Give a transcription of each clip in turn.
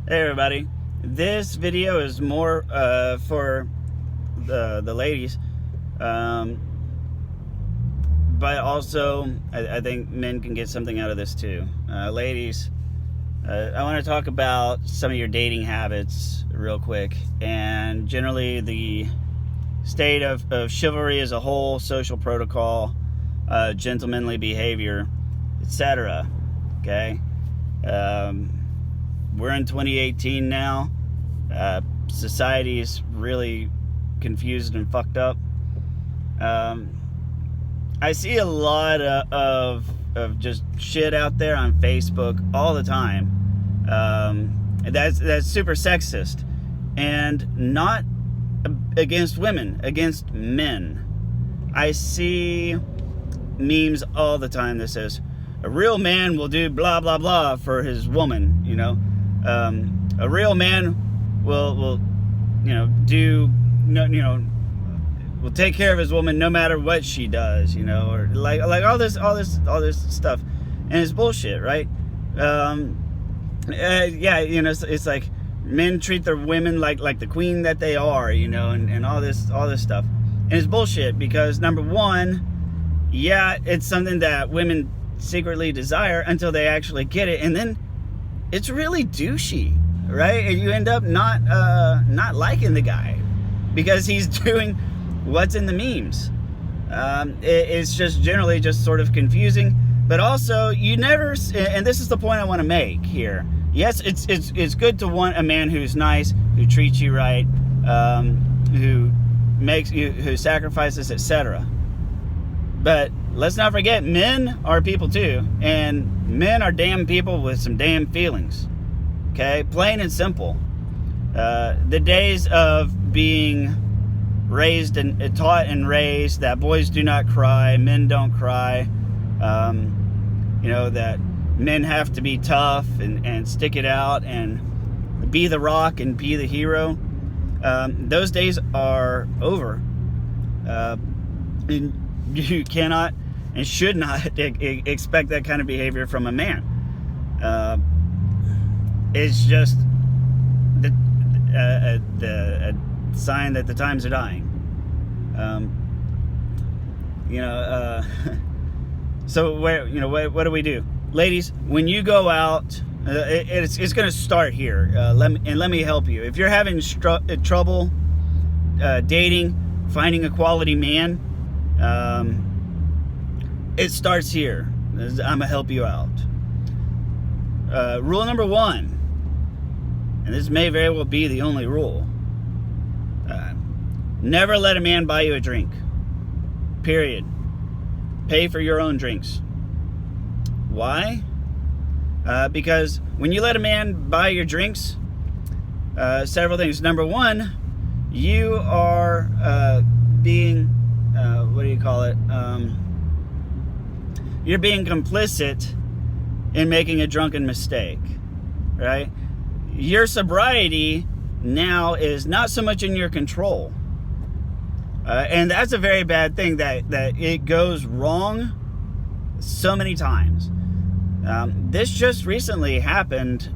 Hey everybody, this video is more for the ladies, um, but also I think men can get something out of this too. Ladies, I want to talk about some of your dating habits real quick, and generally the state of chivalry as a whole, social protocol, gentlemanly behavior, etc. Okay. We're in 2018 now. Society's really confused and fucked up. I see a lot of just shit out there on Facebook all the time. That's super sexist, and not against women, against men. I see memes all the time that says a real man will do blah blah blah for his woman. A real man will do will take care of his woman no matter what she does, or like all this stuff, and it's bullshit, right? It's like men treat their women like the queen that they are, and all this stuff, and it's bullshit because number one, it's something that women secretly desire until they actually get it, and then it's really douchey, right? And you end up not liking the guy because he's doing what's in the memes. It's just generally just sort of confusing, but also you never, and this is the point I want to make here. Yes, it's good to want a man who's nice, who treats you right, who sacrifices, etc. But let's not forget, men are people too, and men are damn people with some damn feelings. Okay, plain and simple. The days of being raised and taught and raised that boys do not cry, men don't cry, that men have to be tough and stick it out and be the rock and be the hero. Those days are over. And you cannot and should not expect that kind of behavior from a man. It's just a sign that the times are dying. So what do we do, ladies? When you go out, it's going to start here. Let me help you. If you're having trouble dating, finding a quality man, it starts here. I'm gonna help you out. Rule number one, and this may very well be the only rule: never let a man buy you a drink. Period. Pay for your own drinks. Why? Because when you let a man buy your drinks, several things. Number one, you are being you're being complicit in making a drunken mistake, right? Your sobriety now is not so much in your control, and that's a very bad thing, that it goes wrong so many times. This just recently happened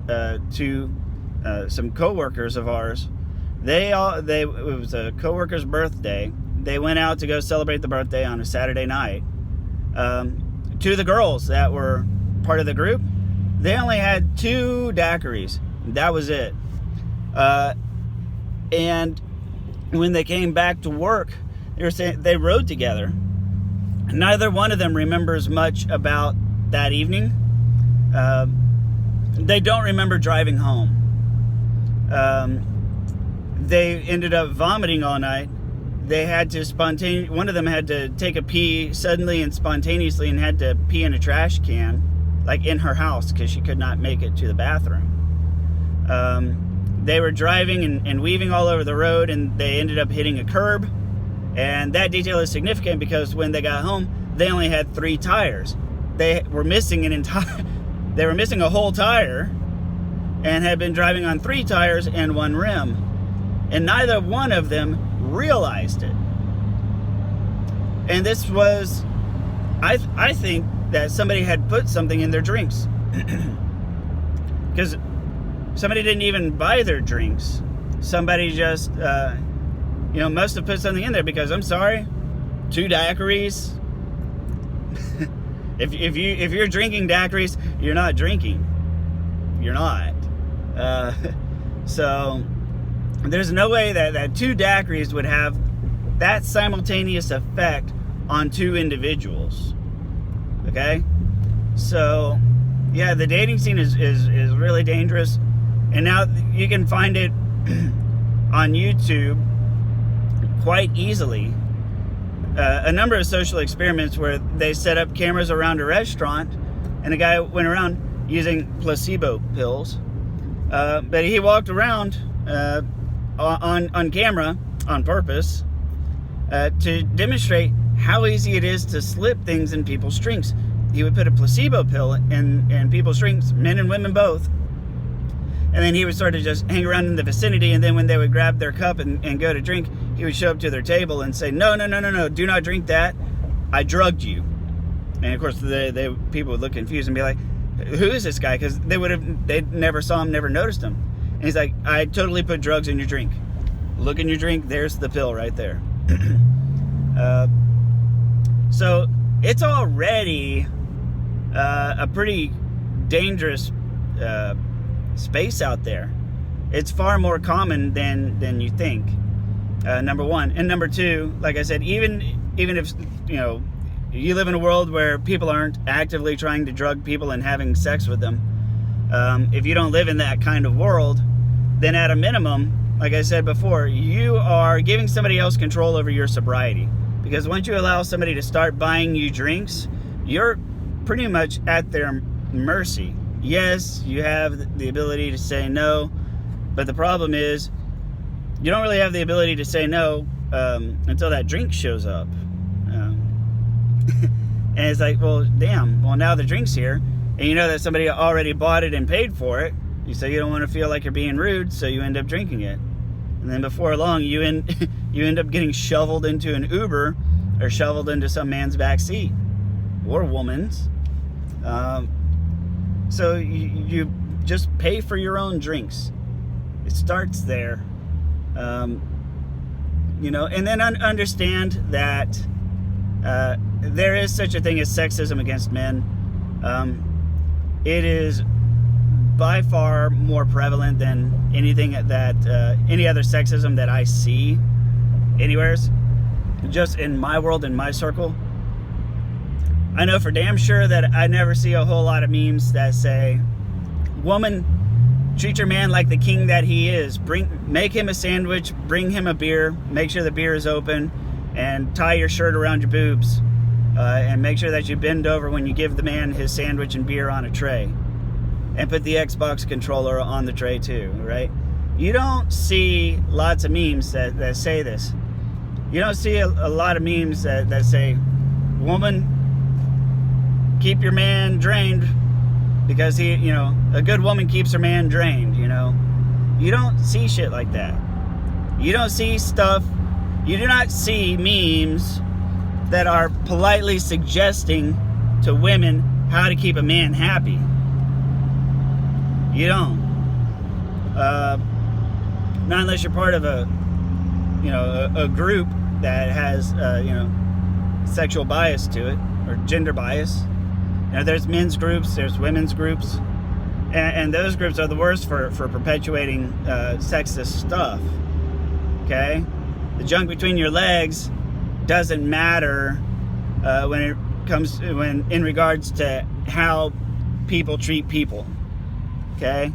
to some coworkers of ours. It was a coworker's birthday. They went out to go celebrate the birthday on a Saturday night. Two of the girls that were part of the group, they only had 2 daiquiris. That was it. And when they came back to work, they were saying they rode together. Neither one of them remembers much about that evening. They don't remember driving home. They ended up vomiting all night. They had to one of them had to take a pee suddenly and spontaneously, and had to pee in a trash can, like in her house, because she could not make it to the bathroom. They were driving and weaving all over the road, and they ended up hitting a curb. And that detail is significant because when they got home, they only had 3 tires. They were missing they were missing a whole tire, and had been driving on 3 tires and 1 rim. And neither one of them realized it. And this was, I think that somebody had put something in their drinks. Because somebody didn't even buy their drinks. Somebody just, must have put something in there, because I'm sorry, 2 daiquiris. if you're drinking daiquiris, you're not drinking. You're not. So there's no way that 2 daiquiris would have that simultaneous effect on 2 individuals. Okay? So, yeah, the dating scene is really dangerous. And now you can find it on YouTube quite easily. A number of social experiments where they set up cameras around a restaurant, and a guy went around using placebo pills. But he walked around on camera on purpose to demonstrate how easy it is to slip things in people's drinks. He would put a placebo pill in people's drinks, men and women both, and then he would sort of just hang around in the vicinity, and then when they would grab their cup and go to drink, he would show up to their table and say, no, do not drink that. I drugged you. And of course, people would look confused and be like, who is this guy? Because they never saw him, never noticed him. And he's like, I totally put drugs in your drink. Look in your drink, there's the pill right there. So it's already a pretty dangerous space out there. It's far more common than you think. Number one. And number two, like I said, even if you live in a world where people aren't actively trying to drug people and having sex with them, if you don't live in that kind of world, then at a minimum, like I said before, you are giving somebody else control over your sobriety. Because once you allow somebody to start buying you drinks, you're pretty much at their mercy. Yes, you have the ability to say no, but the problem is you don't really have the ability to say no until that drink shows up. And it's like, well, damn, well, now the drink's here, and you know that somebody already bought it and paid for it. You say you don't want to feel like you're being rude, so you end up drinking it. And then before long, you end up getting shoveled into an Uber or shoveled into some man's back seat or woman's. So you just pay for your own drinks. It starts there. And then understand that there is such a thing as sexism against men. It is by far more prevalent than anything that any other sexism that I see anywheres. Just in my world, in my circle, I know for damn sure that I never see a whole lot of memes that say, woman, treat your man like the king that he is. Make him a sandwich, bring him a beer, make sure the beer is open, and tie your shirt around your boobs. And make sure that you bend over when you give the man his sandwich and beer on a tray. And put the Xbox controller on the tray too, right? You don't see lots of memes that say this. You don't see a lot of memes that say, woman, keep your man drained, because he, a good woman keeps her man drained, You don't see shit like that. You don't see stuff, you do not see memes that are politely suggesting to women how to keep a man happy. You don't. Not unless you're part of a group that has, sexual bias to it, or gender bias. There's men's groups, there's women's groups, and those groups are the worst for perpetuating sexist stuff. Okay? The junk between your legs doesn't matter when in regards to how people treat people. Okay?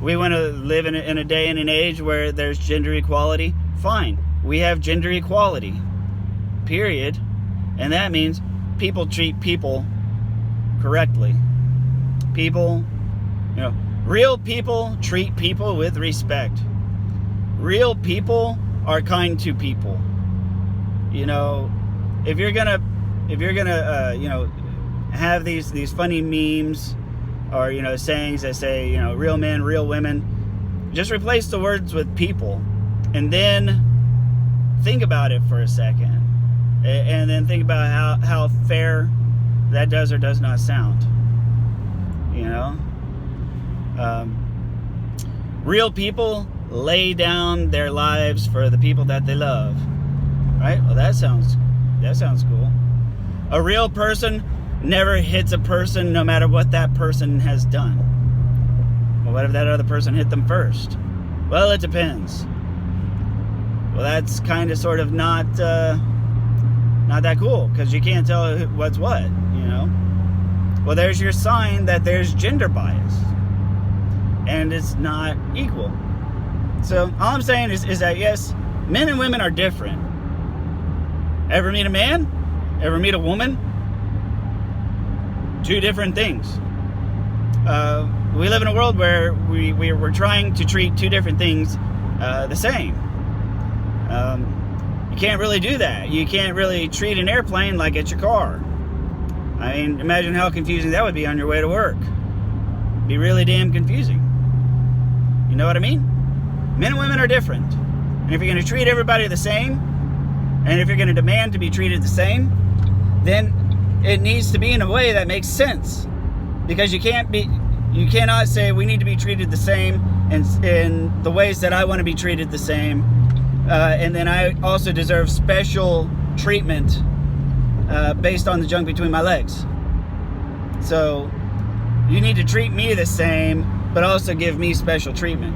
We want to live in a day and an age where there's gender equality. Fine. We have gender equality. Period. And that means people treat people correctly. People, real people treat people with respect. Real people are kind to people. If you're gonna have these funny memes or sayings that say real men, real women, just replace the words with people, and then think about it for a second, and then think about how fair that does or does not sound. Real people lay down their lives for the people that they love, right? Well, that sounds cool. A real person never hits a person no matter what that person has done. Well, what if that other person hit them first? Well, it depends. Well, that's kind of sort of not that cool, because you can't tell what's what, you know? Well, there's your sign that there's gender bias, and it's not equal. So all I'm saying is that, yes, men and women are different. Ever meet a man? Ever meet a woman? Two different things. We live in a world where we're trying to treat two different things the same. You can't really do that. You can't really treat an airplane like it's your car. I mean, imagine how confusing that would be on your way to work. It'd be really damn confusing. You know what I mean? Men and women are different. And if you're going to treat everybody the same, and if you're going to demand to be treated the same, then it needs to be in a way that makes sense. Because you cannot say we need to be treated the same in the ways that I want to be treated the same. And then I also deserve special treatment based on the junk between my legs. So you need to treat me the same, but also give me special treatment.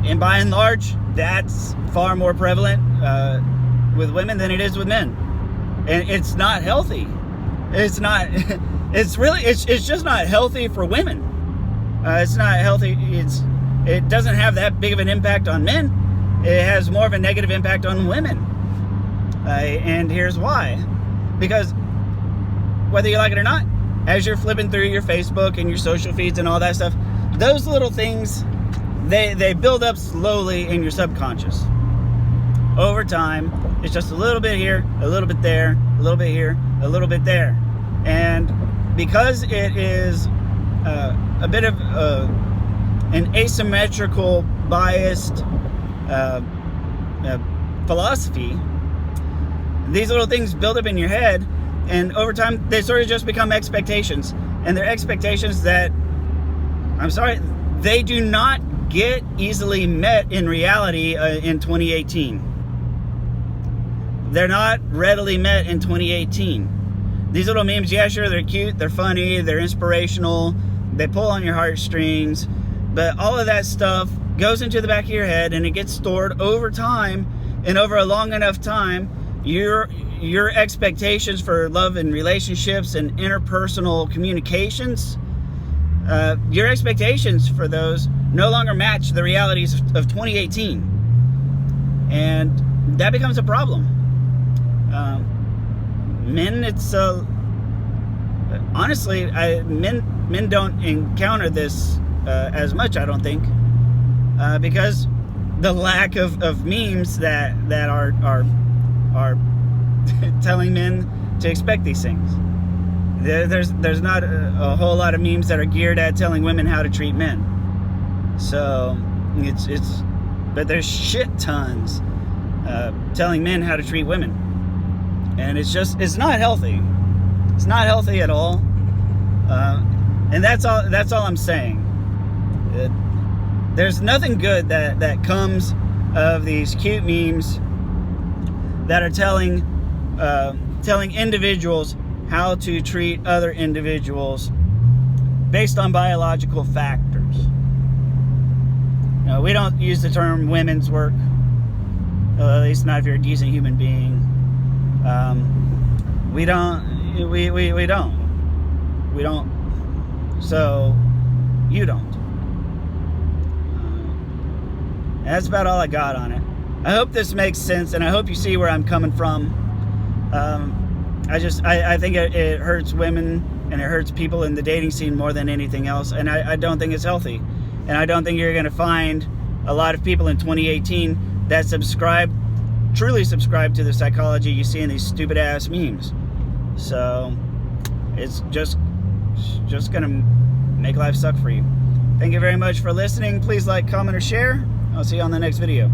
And by and large, that's far more prevalent with women than it is with men. And it's not healthy. It's not. It's just not healthy for women. It's not healthy. It doesn't have that big of an impact on men. It has more of a negative impact on women. And here's why. Because whether you like it or not, as you're flipping through your Facebook and your social feeds and all that stuff, those little things, they build up slowly in your subconscious. Over time, it's just a little bit here, a little bit there, a little bit here, a little bit there. And because it is a bit of an asymmetrical, biased philosophy, these little things build up in your head, and over time they sort of just become expectations. And they're expectations that, I'm sorry, they do not get easily met in reality in 2018. They're not readily met in 2018. These little memes, yeah, sure, they're cute, they're funny, they're inspirational, they pull on your heartstrings, but all of that stuff goes into the back of your head, and it gets stored over time, and over a long enough time, your expectations for love and relationships and interpersonal communications, your expectations for those no longer match the realities of 2018. And that becomes a problem. Men, it's honestly, men don't encounter this as much, I don't think, because the lack of memes that are telling men to expect these things. There's not a whole lot of memes that are geared at telling women how to treat men. So but there's shit tons telling men how to treat women. And it's not healthy. It's not healthy at all. And that's all I'm saying. There's nothing good that comes of these cute memes that are telling individuals how to treat other individuals based on biological factors. We don't use the term women's work, at least not if you're a decent human being. We don't. So you don't. That's about all I got on it. I hope this makes sense, and I hope you see where I'm coming from. I think it hurts women, and it hurts people in the dating scene more than anything else, and I don't think it's healthy. And I don't think you're going to find a lot of people in 2018 that truly subscribe to the psychology you see in these stupid ass memes. So it's just going to make life suck for you. Thank you very much for listening. Please like, comment, or share. I'll see you on the next video.